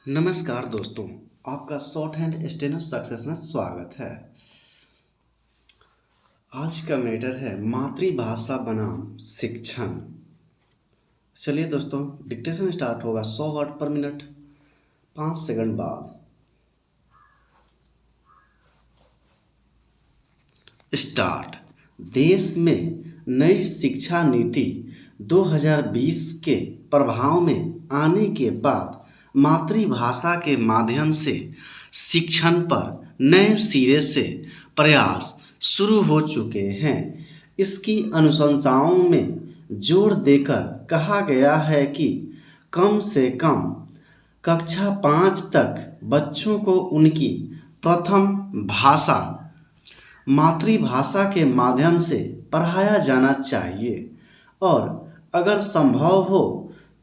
नमस्कार दोस्तों, आपका शॉर्ट हैंड स्टेनो सक्सेस में स्वागत है। आज का मैटर है मातृभाषा बनाम शिक्षण। चलिए दोस्तों, डिक्टेशन स्टार्ट होगा 100 वर्ड पर मिनट 5 सेकंड बाद। स्टार्ट। देश में नई शिक्षा नीति 2020 के प्रभाव में आने के बाद मातृभाषा के माध्यम से शिक्षण पर नए सिरे से प्रयास शुरू हो चुके हैं। इसकी अनुशंसाओं में जोर देकर कहा गया है कि कम से कम कक्षा 5 तक बच्चों को उनकी प्रथम भाषा मातृभाषा के माध्यम से पढ़ाया जाना चाहिए और अगर संभव हो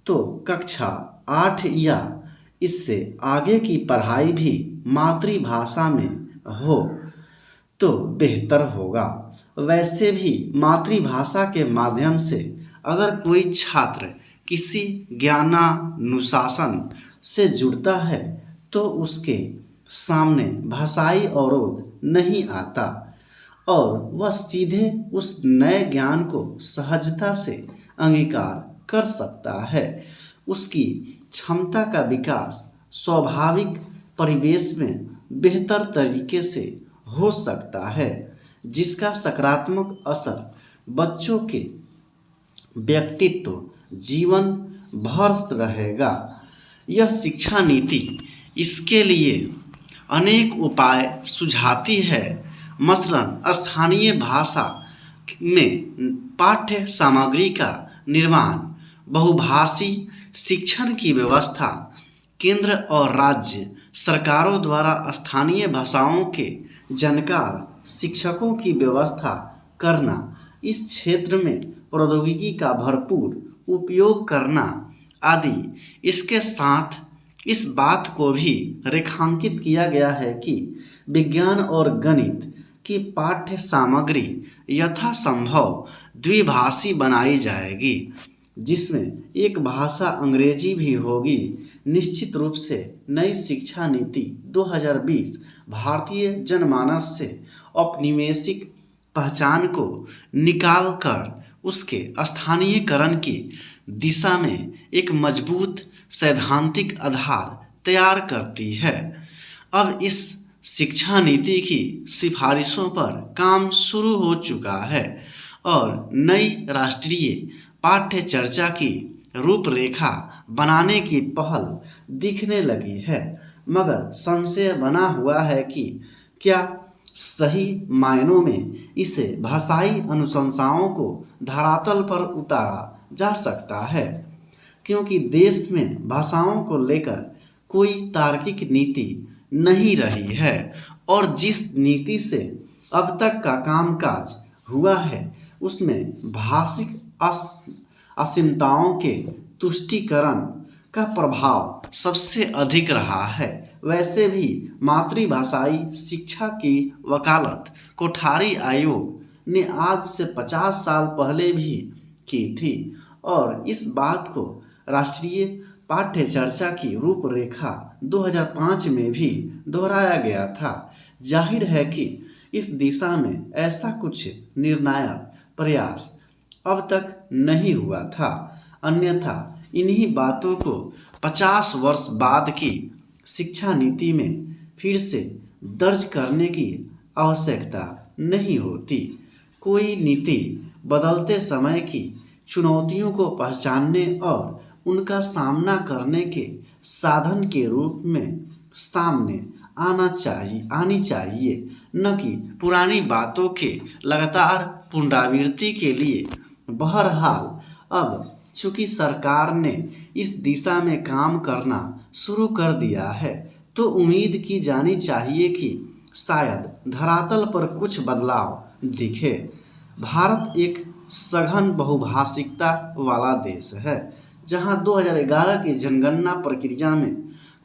तो कक्षा 8 या इससे आगे की पढ़ाई भी मातृभाषा में हो तो बेहतर होगा। वैसे भी मातृभाषा के माध्यम से अगर कोई छात्र किसी ज्ञानानुशासन से जुड़ता है तो उसके सामने भाषाई अवरोध नहीं आता और वह सीधे उस नए ज्ञान को सहजता से अंगीकार कर सकता है। उसकी क्षमता का विकास स्वाभाविक परिवेश में बेहतर तरीके से हो सकता है, जिसका सकारात्मक असर बच्चों के व्यक्तित्व जीवन भर रहेगा। यह शिक्षा नीति इसके लिए अनेक उपाय सुझाती है। मसलन स्थानीय भाषा में पाठ्य सामग्री का निर्माण, बहुभाषी शिक्षण की व्यवस्था, केंद्र और राज्य सरकारों द्वारा स्थानीय भाषाओं के जानकार शिक्षकों की व्यवस्था करना, इस क्षेत्र में प्रौद्योगिकी का भरपूर उपयोग करना आदि। इसके साथ इस बात को भी रेखांकित किया गया है कि विज्ञान और गणित की पाठ्य सामग्री यथासंभव द्विभाषी बनाई जाएगी, जिसमें एक भाषा अंग्रेजी भी होगी। निश्चित रूप से नई शिक्षा नीति 2020 भारतीय जनमानस से औपनिवेशिक पहचान को निकालकर उसके स्थानीयकरण की दिशा में एक मजबूत सैद्धांतिक आधार तैयार करती है। अब इस शिक्षा नीति की सिफारिशों पर काम शुरू हो चुका है और नई राष्ट्रीय पाठ्य चर्चा की रूपरेखा बनाने की पहल दिखने लगी है, मगर संशय बना हुआ है कि क्या सही मायनों में इसे भाषाई अनुशंसाओं को धरातल पर उतारा जा सकता है, क्योंकि देश में भाषाओं को लेकर कोई तार्किक नीति नहीं रही है और जिस नीति से अब तक का कामकाज हुआ है उसमें भाषिक असीमताओं के तुष्टीकरण का प्रभाव सबसे अधिक रहा है। वैसे भी मातृभाषाई शिक्षा की वकालत कोठारी आयोग ने आज से 50 साल पहले भी की थी और इस बात को राष्ट्रीय पाठ्य चर्चा की रूपरेखा 2005 में भी दोहराया गया था। जाहिर है कि इस दिशा में ऐसा कुछ निर्णायक प्रयास अब तक नहीं हुआ था, अन्यथा इन्हीं बातों को 50 वर्ष बाद की शिक्षा नीति में फिर से दर्ज करने की आवश्यकता नहीं होती। कोई नीति बदलते समय की चुनौतियों को पहचानने और उनका सामना करने के साधन के रूप में सामने आनी चाहिए, न कि पुरानी बातों के लगातार पुनरावृत्ति के लिए। बहरहाल अब चूंकि सरकार ने इस दिशा में काम करना शुरू कर दिया है तो उम्मीद की जानी चाहिए कि शायद धरातल पर कुछ बदलाव दिखे। भारत एक सघन बहुभाषिकता वाला देश है, जहां 2011 की जनगणना प्रक्रिया में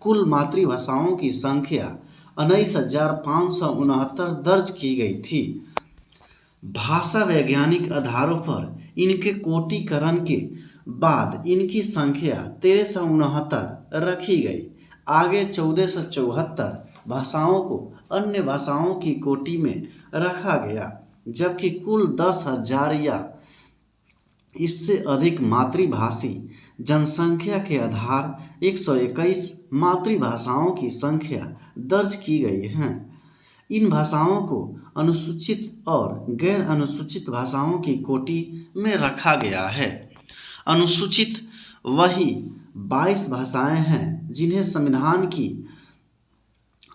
कुल मातृभाषाओं की संख्या 19,569 दर्ज की गई थी। भाषा वैज्ञानिक आधारों पर इनके कोटिकरण के बाद इनकी संख्या 1369 रखी गई। आगे 1474 भाषाओं को अन्य भाषाओं की कोटि में रखा गया, जबकि कुल 10,000 या इससे अधिक मातृभाषी जनसंख्या के आधार 121 मातृभाषाओं की संख्या दर्ज की गई है। इन भाषाओं को अनुसूचित और गैर अनुसूचित भाषाओं की कोटि में रखा गया है। अनुसूचित वही 22 भाषाएं हैं जिन्हें संविधान की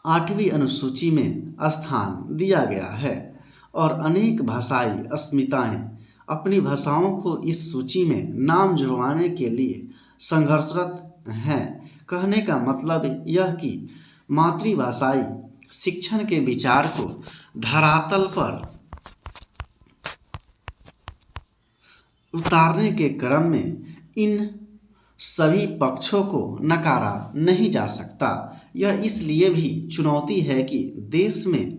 8वीं अनुसूची में स्थान दिया गया है, और अनेक भाषाई अस्मिताएं अपनी भाषाओं को इस सूची में नाम जुड़वाने के लिए संघर्षरत हैं। कहने का मतलब यह कि मातृभाषाई शिक्षण के विचार को धरातल पर उतारने के क्रम में इन सभी पक्षों को नकारा नहीं जा सकता। यह इसलिए भी चुनौती है कि देश में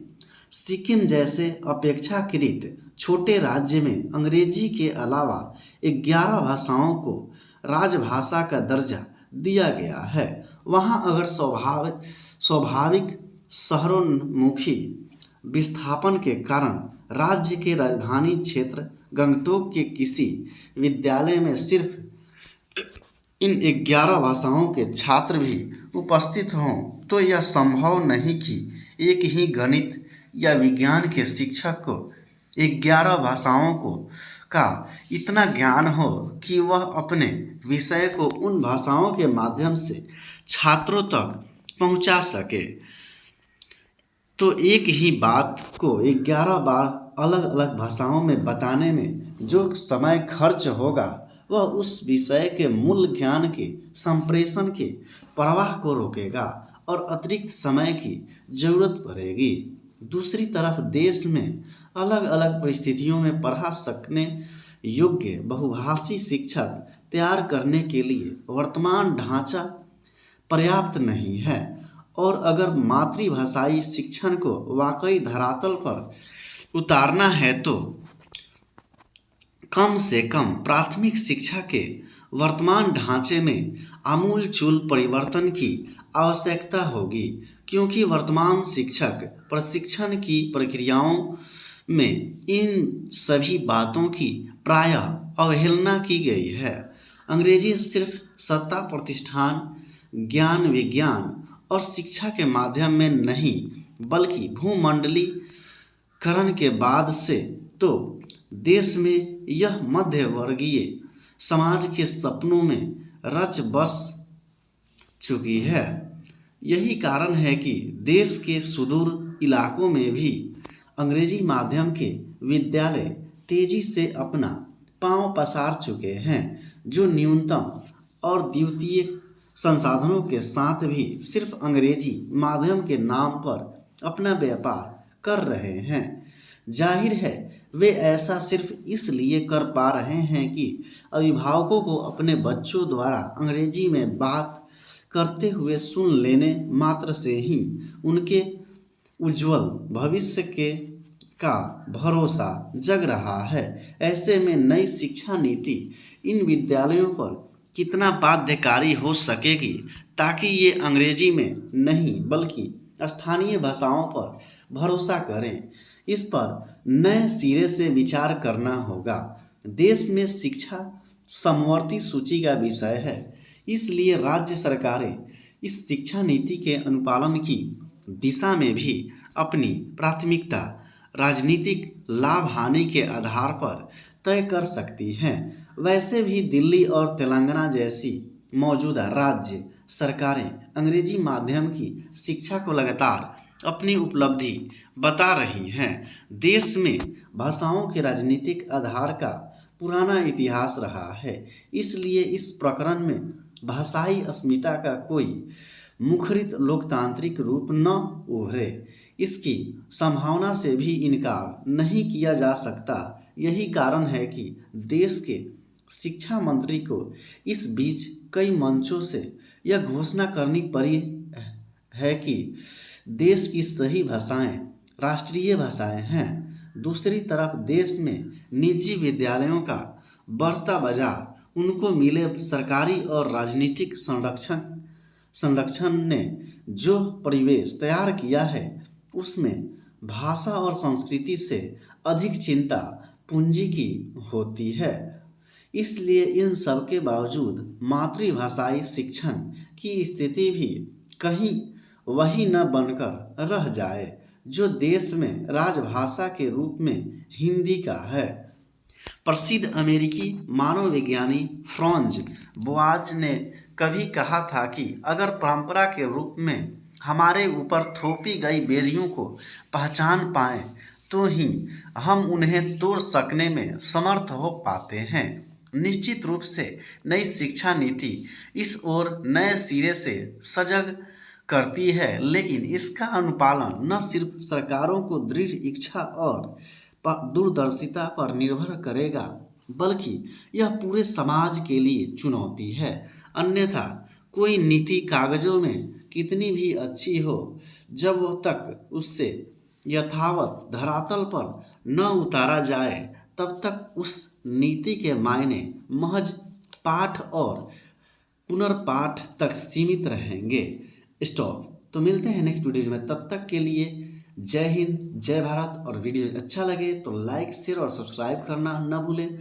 सिक्किम जैसे अपेक्षाकृत छोटे राज्य में अंग्रेजी के अलावा 11 भाषाओं को राजभाषा का दर्जा दिया गया है। वहाँ अगर स्वाभाविक शहरोन्मुखी विस्थापन के कारण राज्य के राजधानी क्षेत्र गंगटोक के किसी विद्यालय में सिर्फ इन 11 भाषाओं के छात्र भी उपस्थित हों, तो यह संभव नहीं कि एक ही गणित या विज्ञान के शिक्षक को 11 भाषाओं का इतना ज्ञान हो कि वह अपने विषय को उन भाषाओं के माध्यम से छात्रों तक पहुंचा सके। तो एक ही बात को 11 बार अलग अलग भाषाओं में बताने में जो समय खर्च होगा, वह उस विषय के मूल ज्ञान के संप्रेषण के प्रवाह को रोकेगा और अतिरिक्त समय की जरूरत पड़ेगी। दूसरी तरफ देश में अलग अलग परिस्थितियों में पढ़ा सकने योग्य बहुभाषी शिक्षक तैयार करने के लिए वर्तमान ढांचा पर्याप्त नहीं है, और अगर मातृभाषाई शिक्षण को वाकई धरातल पर उतारना है तो कम से कम प्राथमिक शिक्षा के वर्तमान ढांचे में आमूलचूल परिवर्तन की आवश्यकता होगी, क्योंकि वर्तमान शिक्षक प्रशिक्षण की प्रक्रियाओं में इन सभी बातों की प्रायः अवहेलना की गई है। अंग्रेजी सिर्फ सत्ता प्रतिष्ठान, ज्ञान विज्ञान और शिक्षा के माध्यम में नहीं, बल्कि भूमंडलीकरण के बाद से तो देश में यह मध्यवर्गीय समाज के सपनों में रच बस चुकी है। यही कारण है कि देश के सुदूर इलाकों में भी अंग्रेजी माध्यम के विद्यालय तेजी से अपना पांव पसार चुके हैं, जो न्यूनतम और द्वितीयक संसाधनों के साथ भी सिर्फ अंग्रेजी माध्यम के नाम पर अपना व्यापार कर रहे हैं। जाहिर है वे ऐसा सिर्फ इसलिए कर पा रहे हैं कि अभिभावकों को अपने बच्चों द्वारा अंग्रेजी में बात करते हुए सुन लेने मात्र से ही उनके उज्जवल भविष्य का भरोसा जग रहा है। ऐसे में नई शिक्षा नीति इन विद्यालयों पर कितना बाध्यकारी हो सकेगी, ताकि ये अंग्रेजी में नहीं बल्कि स्थानीय भाषाओं पर भरोसा करें, इस पर नए सिरे से विचार करना होगा। देश में शिक्षा समवर्ती सूची का विषय है, इसलिए राज्य सरकारें इस शिक्षा नीति के अनुपालन की दिशा में भी अपनी प्राथमिकता राजनीतिक लाभ हानि के आधार पर तय कर सकती हैं। वैसे भी दिल्ली और तेलंगाना जैसी मौजूदा राज्य सरकारें अंग्रेजी माध्यम की शिक्षा को लगातार अपनी उपलब्धि बता रही हैं। देश में भाषाओं के राजनीतिक आधार का पुराना इतिहास रहा है, इसलिए इस प्रकरण में भाषाई अस्मिता का कोई मुखरित लोकतांत्रिक रूप न उभरे, इसकी संभावना से भी इनकार नहीं किया जा सकता। यही कारण है कि देश के शिक्षा मंत्री को इस बीच कई मंचों से यह घोषणा करनी पड़ी है कि देश की सही भाषाएं राष्ट्रीय भाषाएं हैं। दूसरी तरफ देश में निजी विद्यालयों का बढ़ता बाजार, उनको मिले सरकारी और राजनीतिक संरक्षण ने जो परिवेश तैयार किया है उसमें भाषा और संस्कृति से अधिक चिंता पूंजी की होती है। इसलिए इन सब के बावजूद मातृभाषाई शिक्षण की स्थिति भी कहीं वही न बनकर रह जाए जो देश में राजभाषा के रूप में हिंदी का है। प्रसिद्ध अमेरिकी मानवविज्ञानी फ्रांज बोआज ने कभी कहा था कि अगर परंपरा के रूप में हमारे ऊपर थोपी गई बेड़ियों को पहचान पाएं तो ही हम उन्हें तोड़ सकने में समर्थ हो पाते हैं। निश्चित रूप से नई शिक्षा नीति इस ओर नए सिरे से सजग करती है, लेकिन इसका अनुपालन न सिर्फ सरकारों को दृढ़ इच्छा और दूरदर्शिता पर निर्भर करेगा, बल्कि यह पूरे समाज के लिए चुनौती है। अन्यथा कोई नीति कागजों में कितनी भी अच्छी हो, जब तक उससे यथावत धरातल पर न उतारा जाए तब तक उस नीति के मायने महज पाठ और पुनर्पाठ तक सीमित रहेंगे। स्टॉप। तो मिलते हैं नेक्स्ट वीडियो में, तब तक के लिए जय हिंद, जय भारत। और वीडियो अच्छा लगे तो लाइक, शेयर और सब्सक्राइब करना न भूलें।